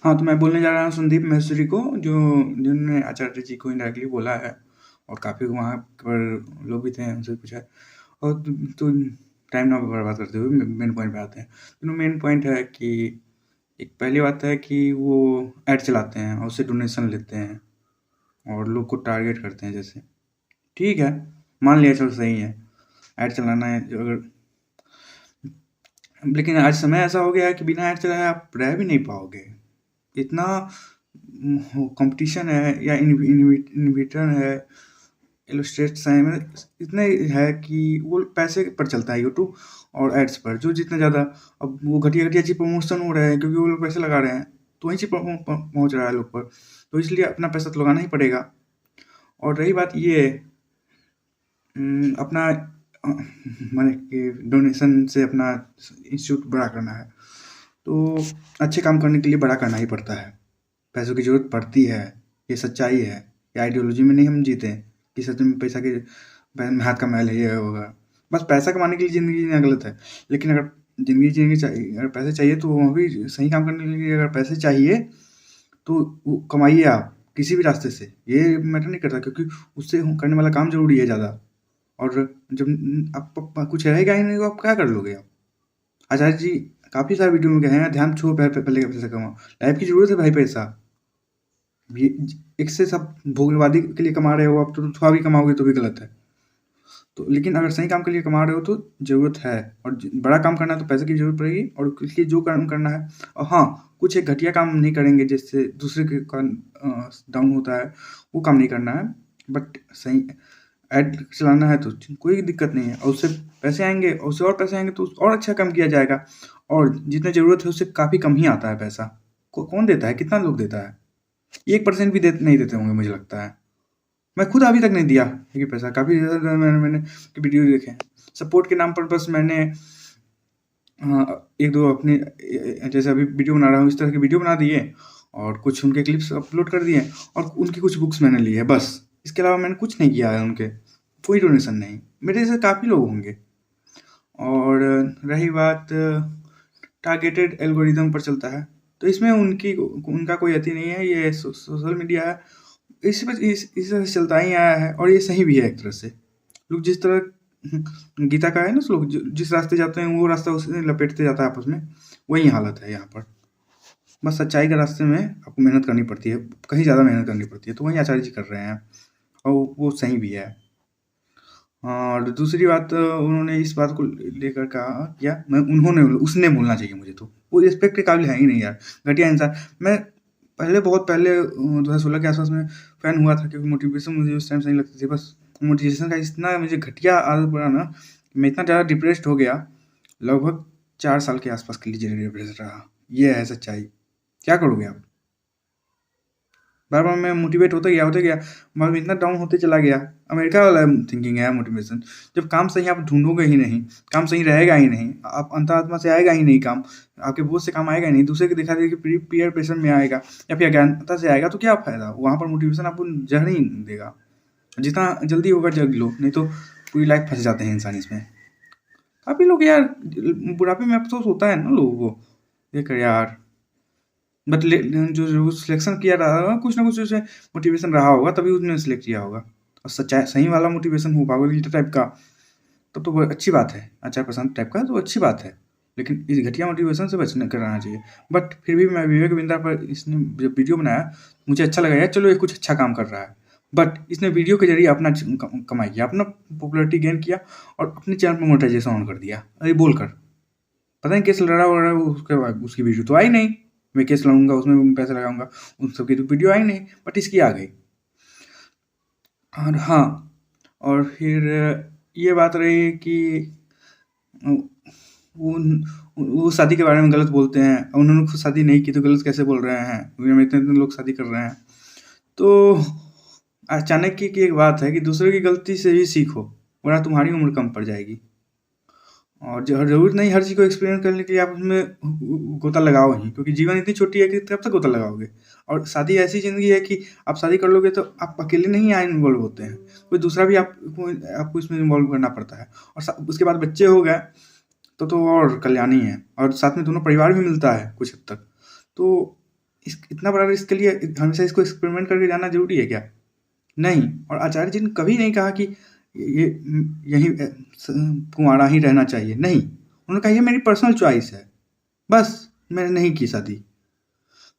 हाँ, तो मैं बोलने जा रहा हूँ संदीप महेश्वरी को, जो जिन्होंने आचार्य जी को इनडायरेक्टली बोला है, और काफ़ी वहाँ पर लोग भी थे, उनसे पूछा है। और तो टाइम ना बर्बाद करते हुए मेन पॉइंट पे आते हैं। तो मेन पॉइंट है कि एक पहली बात है कि वो ऐड चलाते हैं और उससे डोनेशन लेते हैं और लोग को टारगेट करते हैं। जैसे ठीक है, मान लिया चलो सही है, ऐड चलाना है अगर, लेकिन आज समय ऐसा हो गया है कि बिना ऐड चलाए आप रह भी नहीं पाओगे। इतना कंपटीशन है, या इन्विटर है, इलस्ट्रेट्स हैं, मतलब इतने है कि वो पैसे पर चलता है यूट्यूब और एड्स पर, जो जितना ज़्यादा अब वो घटिया घटिया चीज़ प्रमोशन हो रहा है, क्योंकि वो लोग पैसे लगा रहे हैं, तो वही चीज़ पहुँच रहा है लोग पर, तो इसलिए अपना पैसा तो लगाना ही पड़ेगा। और रही बात ये अपना माने कि डोनेशन से अपना इंस्टीट्यूट बड़ा करना है, तो अच्छे काम करने के लिए बड़ा करना ही पड़ता है, पैसों की ज़रूरत पड़ती है, ये सच्चाई है। ये आइडियोलॉजी में नहीं हम जीते कि सच में पैसा के में हाथ का मैल है, ये होगा। बस पैसा कमाने के लिए ज़िंदगी जीना गलत है, लेकिन अगर ज़िंदगी जीने चाहिए, अगर पैसे चाहिए तो वो भी सही काम करने के लिए अगर पैसे चाहिए तो वो कमाइए आप किसी भी रास्ते से, ये मैटर नहीं करता, क्योंकि उससे करने वाला काम ज़रूरी है ज़्यादा। और जब आप कुछ रहेगा ही नहीं तो आप क्या कर लोगे आप। आचार्य जी काफ़ी सारे वीडियो में कहे हैं, ध्यान छोड़ो पहले का पैसा कमाओ। लाइफ की ज़रूरत है भाई पैसा। ये एक से सब भोगवादी के लिए कमा रहे हो आप, तो थोड़ा भी कमाओगे तो भी गलत है। तो लेकिन अगर सही काम के लिए कमा रहे हो तो ज़रूरत है, और बड़ा काम करना है तो पैसे की ज़रूरत पड़ेगी, और उसके लिए जो काम करना है, और हाँ, कुछ एक घटिया काम नहीं करेंगे जिससे दूसरे के डाउन होता है, वो काम नहीं करना है। बट सही ऐड चलाना है तो कोई दिक्कत नहीं है, और उससे पैसे आएंगे, और उससे और पैसे आएंगे तो और अच्छा काम किया जाएगा, और जितनी ज़रूरत है उससे काफ़ी कम ही आता है पैसा। कौन देता है, कितना लोग देता है? 1% भी नहीं देते होंगे मुझे लगता है। मैं खुद अभी तक नहीं दिया ये पैसा, काफ़ी ज़्यादा मैंने वीडियो देखे हैं। सपोर्ट के नाम पर बस मैंने एक दो अपने जैसे अभी वीडियो बना रहा हूँ इस तरह की वीडियो बना दिए, और कुछ उनके क्लिप्स अपलोड कर दिए, और उनकी कुछ बुक्स मैंने ली है बस। इसके अलावा मैंने कुछ नहीं किया है उनके, कोई डोनेशन नहीं। मेरे जैसे काफ़ी लोग होंगे। और रही बात टारगेटेड एल्गोरिदम पर चलता है, तो इसमें उनका कोई अति नहीं है, ये सोशल मीडिया है, इस तरह से चलता ही आया है, और ये सही भी है एक तरह से। लोग जिस तरह गीता का है ना श्लोक, जिस रास्ते जाते हैं वो रास्ता उसे लपेटते जाता है आपस में, वही हालत है यहाँ पर। बस सच्चाई के रास्ते में आपको मेहनत करनी पड़ती है, कहीं ज़्यादा मेहनत करनी पड़ती है, तो वही आचार्य जी कर रहे हैं, और वो सही भी है। और दूसरी बात, उन्होंने इस बात को लेकर कहा क्या, मैं उन्होंने उसने बोलना चाहिए मुझे, तो वो रिस्पेक्ट के काबिल है ही नहीं यार, घटिया इंसान। मैं बहुत पहले 2016 के आसपास में फ़ैन हुआ था, क्योंकि मोटिवेशन मुझे उस टाइम सही लगती थी। बस मोटिवेशन का इतना मुझे घटिया आदत पड़ा ना, मैं इतना ज़्यादा डिप्रेस्ड हो गया, लगभग 4 साल के आसपास के लिए डिप्रेस्ड रहा। ये है सच्चाई। क्या करोगे आप? बार-बार मैं मोटिवेट होते गया, मैं इतना डाउन होते चला गया। अमेरिका वाला थिंकिंग है मोटिवेशन। जब काम सही आप ढूँढोगे ही नहीं, काम सही रहेगा ही नहीं, आप अंतरात्मा से आएगा ही नहीं काम, आपके बोझ से काम आएगा ही नहीं, दूसरे के दिखा-देखी पीयर प्रेशर में आएगा, या फिर अज्ञानता से आएगा, तो क्या फ़ायदा? वहाँ पर मोटिवेशन आपको जहर ही देगा। जितना जल्दी होगा जग लो, नहीं तो पूरी लाइफ फँस जाते हैं इंसान इसमें। काफ़ी लोग यार, बुढ़ापे में अफ़सोस होता है ना लोगों को, देखकर यार। बट जो सिलेक्शन किया रहा, कुछ ना कुछ उसमें मोटिवेशन रहा होगा, तभी उसने सिलेक्ट किया होगा। और सच्चाई सही वाला मोटिवेशन हो पागल गीता टाइप का, तब तो वो अच्छी बात है। अच्छा पसंद टाइप का तो अच्छी बात है, लेकिन इस घटिया मोटिवेशन से बचने कराना चाहिए। बट फिर भी मैं विवेक बिंद्रा पर इसने जब वीडियो बनाया, मुझे अच्छा लगा यार, चलो ये कुछ अच्छा काम कर रहा है। बट इसने वीडियो के जरिए अपना कमाई किया, अपना पॉपुलरिटी गेन किया, और अपने चैनल पर मोनेटाइजेशन ऑन कर दिया, अरे बोलकर। पता नहीं केस लड़ा वड़ा, उसके बाद उसकी वीडियो तो आई नहीं। मैं केस लड़ूंगा, उसमें पैसा लगाऊंगा, उन सबकी तो वीडियो आई नहीं, बट इसकी आ गई। और हाँ, और फिर ये बात रही कि वो शादी के बारे में गलत बोलते हैं, उन्होंने खुद शादी नहीं की तो गलत कैसे बोल रहे हैं, दुनिया में इतने इतने लोग शादी कर रहे हैं। तो चाणक्य की एक बात है कि दूसरे की गलती से भी सीखो, वरना तुम्हारी उम्र कम पड़ जाएगी। और ज़रूरत नहीं हर चीज़ को एक्सपीरियंस करने के लिए आप उसमें गोता लगाओ ही, क्योंकि जीवन इतनी छोटी है कि कब तक गोता लगाओगे। और शादी ऐसी ज़िंदगी है कि आप शादी कर लोगे तो आप अकेले नहीं यहाँ इन्वॉल्व होते हैं, कोई दूसरा भी आपको इसमें इन्वॉल्व करना पड़ता है। और उसके बाद बच्चे हो गए तो और कल्याणी है, और साथ में दोनों परिवार भी मिलता है कुछ हद तक। तो इतना बड़ा रिस्क के लिए हमेशा इसको एक्सपेरिमेंट करके जाना जरूरी है क्या? नहीं। और आचार्य जी ने कभी नहीं कहा कि ये यही कुंवारा ही रहना चाहिए, नहीं। उन्होंने कहा ये मेरी पर्सनल चॉइस है, बस मैंने नहीं की शादी।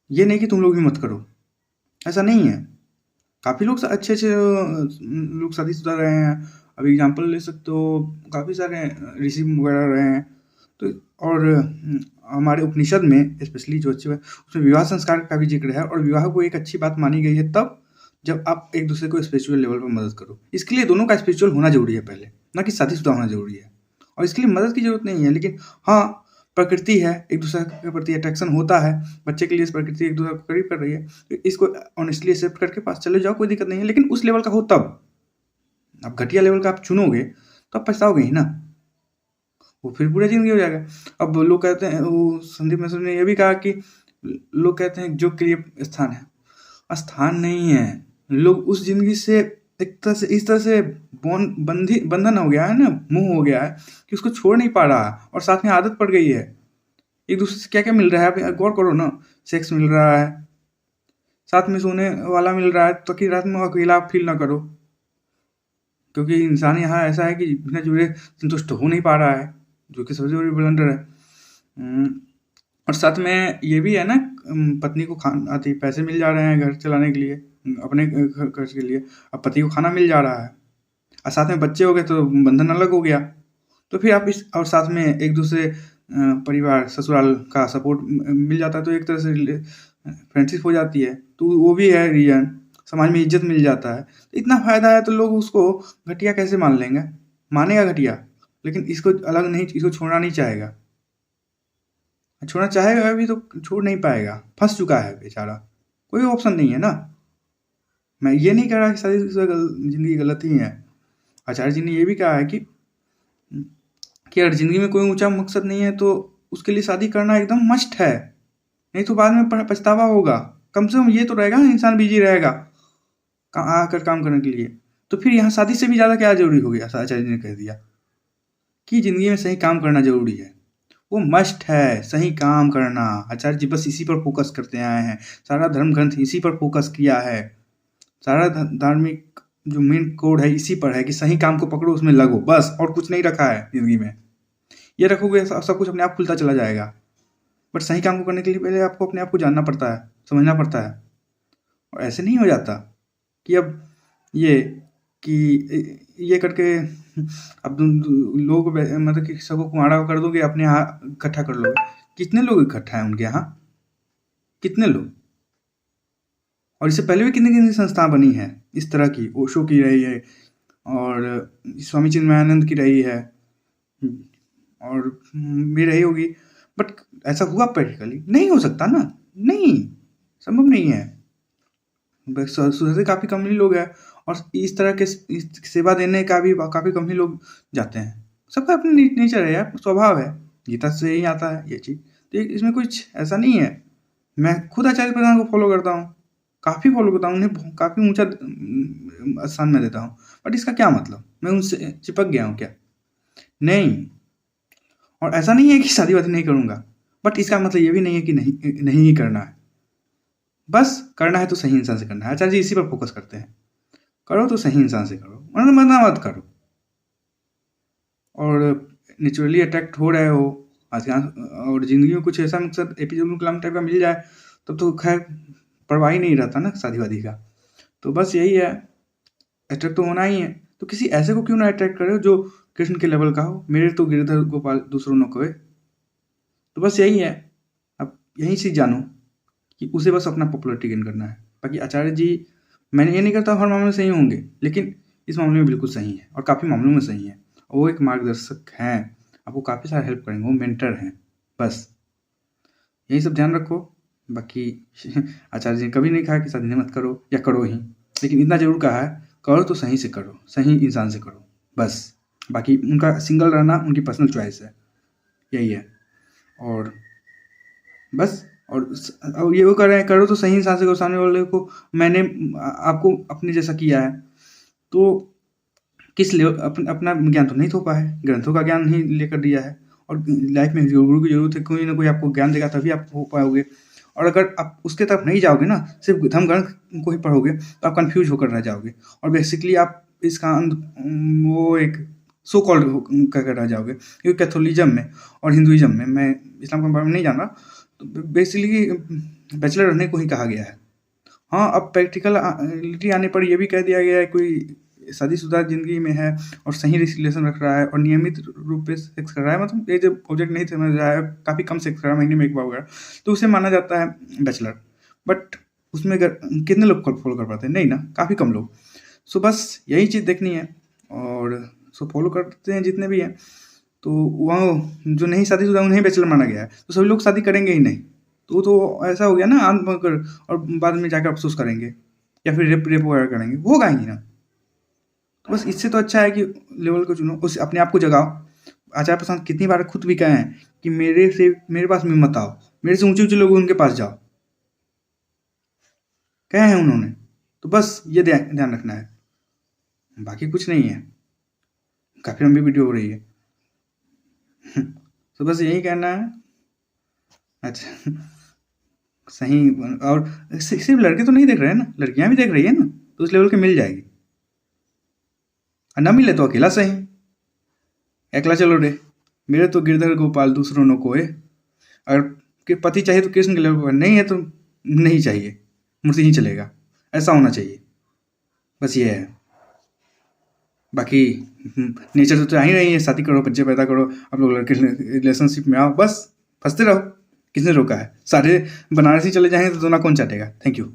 ये नहीं कि तुम लोग भी मत करो, ऐसा नहीं है। काफ़ी लोग अच्छे अच्छे लोग शादीशुदा रहे हैं। अभी एग्जांपल ले सकते हो, काफ़ी सारे ऋषि वगैरह रहे हैं। तो और हमारे उपनिषद में स्पेशली जो अच्छी बात, उसमें विवाह संस्कार का भी जिक्र है, और विवाह को एक अच्छी बात मानी गई है तब जब आप एक दूसरे को स्पिरिचुअल लेवल पर मदद करो। इसके लिए दोनों का स्पिरिचुअल होना जरूरी है पहले, ना कि शादीशुदा होना जरूरी है। और इसके लिए मदद की जरूरत नहीं है, लेकिन हाँ, प्रकृति है, एक दूसरे के प्रति अट्रैक्शन होता है। बच्चे के लिए प्रकृति एक दूसरे को करीब कर रही है, तो इसको ऑनेस्टली एक्सेप्ट करके पास चले जाओ, कोई दिक्कत नहीं है। लेकिन उस लेवल का हो तब। अब घटिया लेवल का आप चुनोगे तो आप पछताओगे ही ना, वो फिर पूरा जिंदगी हो जाएगा। अब लोग कहते हैं, वो संदीप मिश्र ने ये भी कहा कि लोग कहते हैं जो के लिए स्थान है, स्थान नहीं है। लोग उस जिंदगी से एक तरह से इस तरह से बंधन हो गया है ना, मुंह हो गया है कि उसको छोड़ नहीं पा रहा, और साथ में आदत पड़ गई है। एक दूसरे से क्या क्या मिल रहा है, आप गौर करो ना। सेक्स मिल रहा है, साथ में सोने वाला मिल रहा है, तो कि रात में अकेला फील ना करो, क्योंकि इंसान यहाँ ऐसा है कि बिना जुड़े संतुष्ट हो नहीं पा रहा है, जो कि सबसे बड़ी ब्लंडर है। और साथ में ये भी है ना, पत्नी को आती पैसे मिल जा रहे हैं घर चलाने के लिए, अपने खर्च के लिए। अब पति को खाना मिल जा रहा है, और साथ में बच्चे हो गए तो बंधन अलग हो गया। तो फिर आप इस और साथ में एक दूसरे परिवार ससुराल का सपोर्ट मिल जाता है, तो एक तरह से फ्रेंडशिप हो जाती है, तो वो भी है रीजन। समाज में इज्जत मिल जाता है, तो इतना फायदा है, तो लोग उसको घटिया कैसे मान लेंगे? मानेगा घटिया, लेकिन इसको अलग नहीं, इसको छोड़ना नहीं चाहेगा। छोड़ना चाहेगा भी तो छोड़ नहीं पाएगा, फंस चुका है बेचारा, कोई ऑप्शन नहीं है ना। मैं ये नहीं कह रहा कि सारी जिंदगी गलत ही है। आचार्य जी ने ये भी कहा है कि अगर जिंदगी में कोई ऊंचा मकसद नहीं है तो उसके लिए शादी करना एकदम मस्ट है, नहीं तो बाद में पछतावा होगा। कम से कम ये तो रहेगा, इंसान बिजी रहेगा आकर काम करने के लिए। तो फिर यहाँ शादी से भी ज़्यादा क्या जरूरी हो गया? आचार्य जी ने कह दिया कि जिंदगी में सही काम करना जरूरी है, वो मस्ट है, सही काम करना। आचार्य जी बस इसी पर फोकस करते आए हैं, सारा धर्म ग्रंथ इसी पर फोकस किया है, सारा धार्मिक जो मेन कोड है इसी पर है कि सही काम को पकड़ो, उसमें लगो, बस। और कुछ नहीं रखा है जिंदगी में। ये रखोगे सब कुछ अपने आप खुलता चला जाएगा। बट सही काम को करने के लिए पहले आपको अपने आप को जानना पड़ता है, समझना पड़ता है। और ऐसे नहीं हो जाता कि अब ये करके अब लोग मतलब कि सबको कुआड़ा कर दोगे, अपने यहाँ इकट्ठा कर लोगे। कितने लोग इकट्ठा हैं उनके यहाँ? कितने लोग? और इससे पहले भी कितनी कितनी संस्था बनी है इस तरह की। ओशो की रही है, और स्वामी चिन्मयानंद की रही है, और भी रही होगी। बट ऐसा हुआ प्रैक्टिकली नहीं हो सकता ना, नहीं, संभव नहीं है। सुधरते काफ़ी कम ही लोग हैं, और इस तरह के सेवा देने का भी काफ़ी कम ही लोग जाते हैं। सबका अपनी नेचर है यार, स्वभाव है, गीता से ही आता है ये चीज़। तो इसमें कुछ ऐसा नहीं है। मैं खुद आचार्य प्रधान को फॉलो करता हूँ, काफ़ी फॉलो करता हूँ, उन्हें काफ़ी ऊंचा स्थान में देता हूँ। बट इसका क्या मतलब मैं उनसे चिपक गया हूँ क्या? नहीं। और ऐसा नहीं है कि शादी वादी नहीं करूँगा, बट इसका मतलब ये भी नहीं है कि नहीं ही करना है। बस करना है तो सही इंसान से करना है। आचार्य जी इसी पर फोकस करते हैं, करो तो सही इंसान से करो, वरना मत करो। और नेचुरली अट्रैक्ट हो रहे हो आज, और ज़िंदगी में कुछ ऐसा मकसद एपीजे अब्दुल कलाम टाइप का मिल जाए तब तो खैर परवाह ही नहीं रहता ना शादी वादी का। तो बस यही है, अट्रैक्ट तो होना ही है। तो किसी ऐसे को क्यों ना अट्रैक्ट करे जो कृष्ण के लेवल का हो। मेरे तो गिरधर गोपाल दूसरों न कोई। तो बस यही है। अब यही चीज़ जानो कि उसे बस अपना पॉपुलरिटी गेन करना है। बाकी आचार्य जी, मैंने ये नहीं करता हर मामले में सही होंगे, लेकिन इस मामले में बिल्कुल सही है, और काफ़ी मामलों में सही है। वो एक मार्गदर्शक हैं, आपको काफ़ी सारा हेल्प करेंगे, वो मेंटर हैं। बस यही सब ध्यान रखो। बाकी आचार्य जी ने कभी नहीं कहा कि शादी मत करो या करो ही, लेकिन इतना जरूर कहा है करो तो सही से करो, सही इंसान से करो, बस। बाकी उनका सिंगल रहना उनकी पर्सनल चॉइस है, यही है। और बस, और ये वो कर रहे हैं, करो तो सही इंसान से करो। सामने वाले को मैंने आपको अपने जैसा किया है, तो किस लेवल अपना ज्ञान तो नहीं थोपा है, ग्रंथों का ज्ञान ही लेकर दिया है। और लाइफ में गुरु की जरूरत है, कोई ना कोई आपको ज्ञान देगा तभी आप हो पाओगे। और अगर आप उसके तरफ नहीं जाओगे ना, सिर्फ धर्मग्रंथ को ही पढ़ोगे, तो आप कन्फ्यूज होकर रह जाओगे और बेसिकली आप इसका वो एक सो कॉल्ड कर रह जाओगे। क्योंकि कैथोलिज्म में और हिंदुइज्म में, मैं इस्लाम के बारे में नहीं जान रहा, तो बेसिकली बैचलर रहने को ही कहा गया है। हाँ, अब प्रैक्टिकलिटी आने पर ये भी कह दिया गया है, कोई शादीशुदा ज़िंदगी में है और सही रिलेशन रख रहा है और नियमित रूप पे सेक्स कर रहा है, मतलब ये जो ऑब्जेक्ट नहीं समझ रहा है, काफ़ी कम सेक्स कर रहा है, महीने में एक बार वगैरह, तो उसे माना जाता है बैचलर। बट उसमें कितने लोग फॉलो कर पाते हैं? नहीं ना, काफ़ी कम लोग। सो बस यही चीज़ देखनी है और सो फॉलो करते हैं जितने भी हैं। तो वहाँ जो नहीं शादीशुदा उन्हें बैचलर माना गया है, तो सभी लोग शादी करेंगे ही नहीं, तो ऐसा हो गया ना, आंख बंद कर और बाद में जाकर अफसोस करेंगे या फिर रेप वगैरह करेंगे, होगा ही ना। तो बस इससे तो अच्छा है कि लेवल को चुनो, उस अपने आप को जगाओ। आचार्य प्रसाद कितनी बार खुद भी कहे हैं कि मेरे पास में मत आओ, मेरे से ऊंचे ऊंचे लोग उनके पास जाओ, कहे हैं उन्होंने। तो बस ये ध्यान रखना है, बाकी कुछ नहीं है। काफ़ी लंबी वीडियो हो रही है। तो बस यही कहना है। अच्छा, सही। और सिर्फ लड़के तो नहीं देख रहे हैं ना, लड़कियां भी देख रही है ना, तो उस लेवल के मिल जाएगी। और ना मिले तो अकेला सही, एकला चलो रे, मेरे तो गिरधर गोपाल दूसरों न कोय। अगर पति चाहिए तो कृष्ण के लेवल पर, नहीं है तो नहीं चाहिए, मुझसे ही चलेगा, ऐसा होना चाहिए। बस ये है। बाकी नेचर तो आ ही रही है, शादी करो, बच्चे पैदा करो, आप लोग लड़के रिलेशनशिप में आओ, बस फंसते रहो। किसने रोका है? सारे बनारसी चले जाएंगे तो दोना कौन चाटेगा? Thank you.